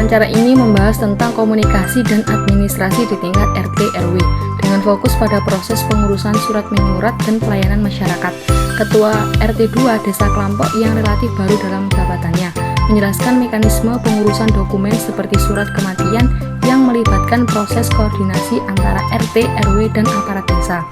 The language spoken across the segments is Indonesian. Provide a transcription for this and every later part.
Wawancara ini membahas tentang komunikasi dan administrasi di tingkat RT RW dengan fokus pada proses pengurusan surat menyurat dan pelayanan masyarakat. Ketua RT 2 Desa Klampok yang relatif baru dalam jabatannya menjelaskan mekanisme pengurusan dokumen seperti surat kematian yang melibatkan proses koordinasi antara RT, RW, dan aparat desa.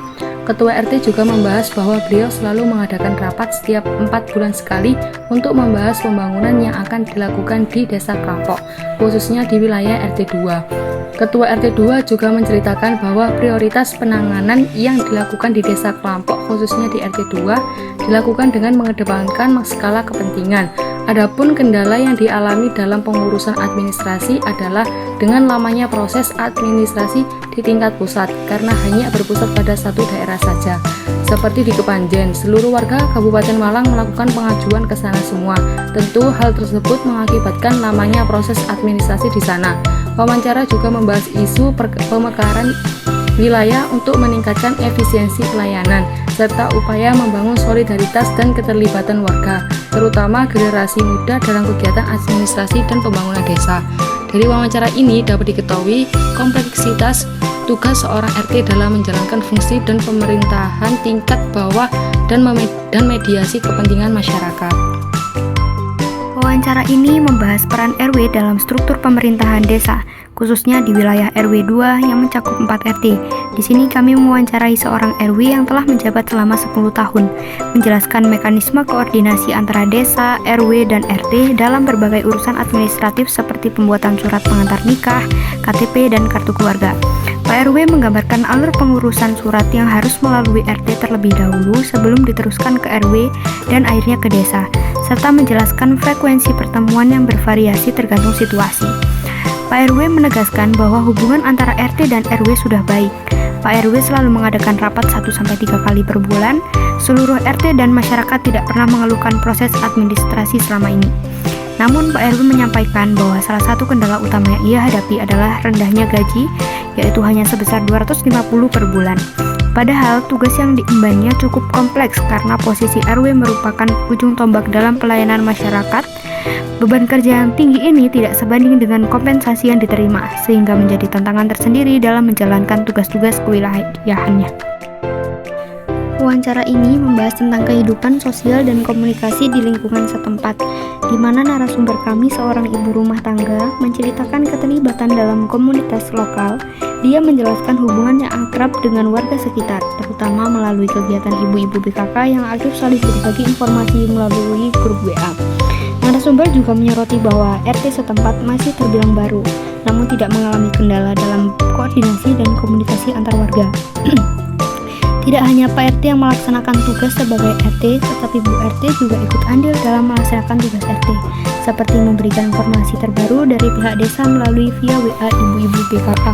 Ketua RT juga membahas bahwa beliau selalu mengadakan rapat setiap 4 bulan sekali untuk membahas pembangunan yang akan dilakukan di Desa Klampok, khususnya di wilayah RT 2. Ketua RT 2 juga menceritakan bahwa prioritas penanganan yang dilakukan di Desa Klampok, khususnya di RT 2, dilakukan dengan mengedepankan skala kepentingan. Adapun kendala yang dialami dalam pengurusan administrasi adalah dengan lamanya proses administrasi di tingkat pusat karena hanya berpusat pada satu daerah saja. Seperti di Kepanjen, seluruh warga Kabupaten Malang melakukan pengajuan ke sana semua. Tentu hal tersebut mengakibatkan lamanya proses administrasi di sana. Wawancara juga membahas isu pemekaran wilayah untuk meningkatkan efisiensi pelayanan, serta upaya membangun solidaritas dan keterlibatan warga, terutama generasi muda dalam kegiatan administrasi dan pembangunan desa. Dari wawancara ini dapat diketahui kompleksitas tugas seorang RT dalam menjalankan fungsi dan pemerintahan tingkat bawah dan mediasi kepentingan masyarakat. Wawancara ini membahas peran RW dalam struktur pemerintahan desa, khususnya di wilayah RW 2 yang mencakup 4 RT. Di sini kami mewawancarai seorang RW yang telah menjabat selama 10 tahun, menjelaskan mekanisme koordinasi antara desa, RW, dan RT dalam berbagai urusan administratif seperti pembuatan surat pengantar nikah, KTP, dan kartu keluarga. Pak RW menggambarkan alur pengurusan surat yang harus melalui RT terlebih dahulu sebelum diteruskan ke RW dan akhirnya ke desa, serta menjelaskan frekuensi pertemuan yang bervariasi tergantung situasi. Pak RW menegaskan bahwa hubungan antara RT dan RW sudah baik. Pak RW selalu mengadakan rapat 1-3 kali per bulan. Seluruh RT dan masyarakat tidak pernah mengeluhkan proses administrasi selama ini. Namun Pak RW menyampaikan bahwa salah satu kendala utama yang ia hadapi adalah rendahnya gaji, yaitu hanya sebesar 250 per bulan. Padahal tugas yang diembannya cukup kompleks karena posisi RW merupakan ujung tombak dalam pelayanan masyarakat. Beban kerja yang tinggi ini tidak sebanding dengan kompensasi yang diterima, sehingga menjadi tantangan tersendiri dalam menjalankan tugas-tugas kewilayahannya. Wawancara ini membahas tentang kehidupan sosial dan komunikasi di lingkungan setempat, di mana narasumber kami seorang ibu rumah tangga menceritakan keterlibatan dalam komunitas lokal. Dia menjelaskan hubungan yang akrab dengan warga sekitar, terutama melalui kegiatan ibu-ibu BKK yang aktif saling berbagi informasi melalui grup WA. Narasumber juga menyoroti bahwa RT setempat masih terbilang baru, namun tidak mengalami kendala dalam koordinasi dan komunikasi antar warga. Tidak hanya Pak RT yang melaksanakan tugas sebagai RT, tetapi Bu RT juga ikut andil dalam melaksanakan tugas RT, seperti memberikan informasi terbaru dari pihak desa melalui via WA ibu-ibu BKK.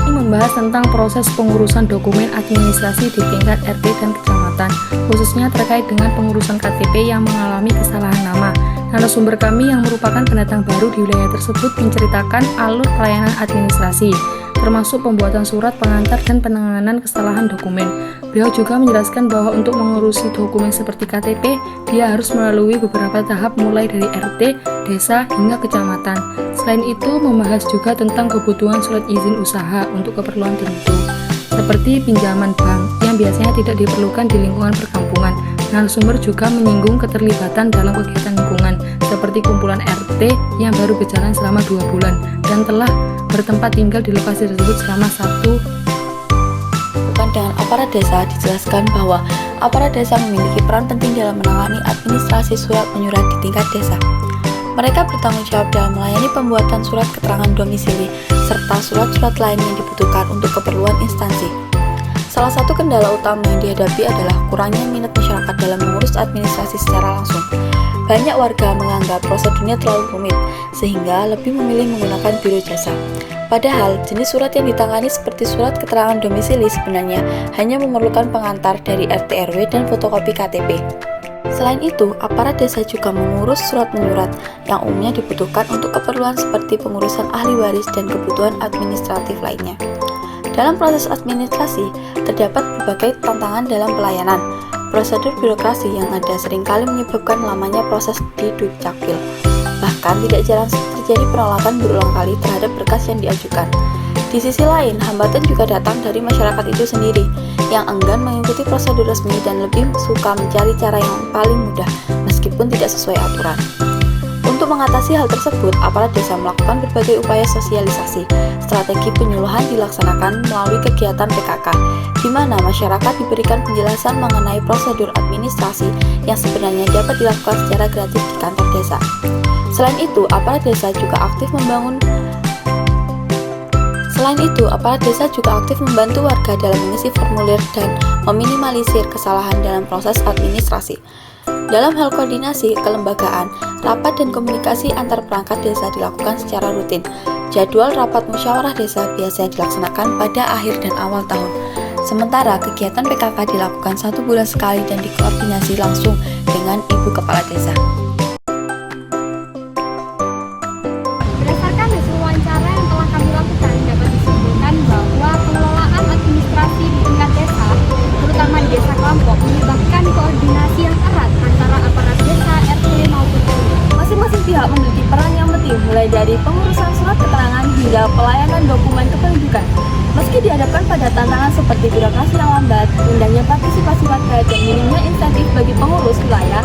Ini membahas tentang proses pengurusan dokumen administrasi di tingkat RT dan kecamatan, khususnya terkait dengan pengurusan KTP yang mengalami kesalahan nama. Narasumber kami yang merupakan pendatang baru di wilayah tersebut menceritakan alur pelayanan administrasi, termasuk pembuatan surat pengantar dan penanganan kesalahan dokumen. Beliau juga menjelaskan bahwa untuk mengurusi dokumen seperti KTP, dia harus melalui beberapa tahap mulai dari RT, desa, hingga kecamatan. Selain itu, membahas juga tentang kebutuhan surat izin usaha untuk keperluan tertentu, seperti pinjaman bank yang biasanya tidak diperlukan di lingkungan perkampungan. Narasumber juga menyinggung keterlibatan dalam kegiatan lingkungan, seperti kumpulan RT yang baru berjalan selama 2 bulan dan telah bertempat tinggal di lokasi tersebut selama 1. Dengan aparat desa dijelaskan bahwa aparat desa memiliki peran penting dalam menangani administrasi surat menyurat di tingkat desa. Mereka bertanggung jawab dalam melayani pembuatan surat keterangan domisili serta surat-surat lain yang dibutuhkan untuk keperluan instansi. Salah satu kendala utama yang dihadapi adalah kurangnya minat masyarakat dalam mengurus administrasi secara langsung. Banyak warga menganggap prosedurnya terlalu rumit, sehingga lebih memilih menggunakan biro jasa. Padahal, jenis surat yang ditangani seperti surat keterangan domisili sebenarnya hanya memerlukan pengantar dari RT RW dan fotokopi KTP. Selain itu, aparat desa juga mengurus surat menyurat yang umumnya dibutuhkan untuk keperluan seperti pengurusan ahli waris dan kebutuhan administratif lainnya. Dalam proses administrasi, terdapat berbagai tantangan dalam pelayanan. Prosedur birokrasi yang ada seringkali menyebabkan lamanya proses di Dukcapil. Bahkan dikarenakan tidak jarang terjadi penolakan berulang kali terhadap berkas yang diajukan. Di sisi lain, hambatan juga datang dari masyarakat itu sendiri, yang enggan mengikuti prosedur resmi dan lebih suka mencari cara yang paling mudah, meskipun tidak sesuai aturan. Untuk mengatasi hal tersebut, aparat desa melakukan berbagai upaya sosialisasi. Strategi penyuluhan dilaksanakan melalui kegiatan PKK, di mana masyarakat diberikan penjelasan mengenai prosedur administrasi yang sebenarnya dapat dilakukan secara gratis di kantor desa. Selain itu, aparat desa juga aktif membantu warga dalam mengisi formulir dan meminimalisir kesalahan dalam proses administrasi. Dalam hal koordinasi kelembagaan, rapat dan komunikasi antar perangkat desa dilakukan secara rutin. Jadwal rapat musyawarah desa biasanya dilaksanakan pada akhir dan awal tahun. Sementara kegiatan PKK dilakukan 1 bulan sekali dan dikoordinasi langsung dengan Ibu Kepala Desa. Berdasarkan hasil wawancara yang telah kami lakukan, dapat disimpulkan bahwa pengelolaan administrasi di tingkat desa, terutama di desa kelompok, melibatkan koordinasi yang erat antara aparat desa, RT maupun RW. Masing-masing pihak memiliki peran yang penting, mulai dari pengurusan surat keterangan hingga pelayanan dokumen kependudukan. Meski dihadapkan pada tantangan seperti birokrasi yang lambat, rendahnya partisipasi warga, dan minimnya insentif bagi pengurus wilayah,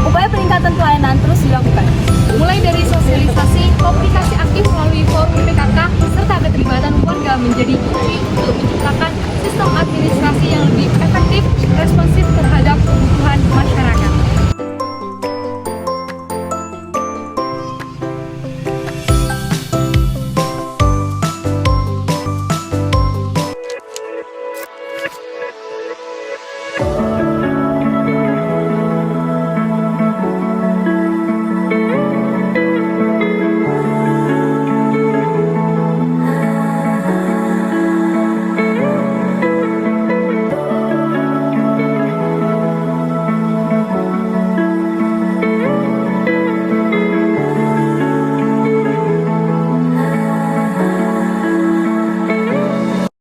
upaya peningkatan pelayanan terus dilakukan. Mulai dari sosialisasi, komunikasi aktif melalui forum PKK, serta keterlibatan warga menjadi kunci untuk menciptakan sistem administrasi yang lebih efektif, responsif terhadap kebutuhan masyarakat.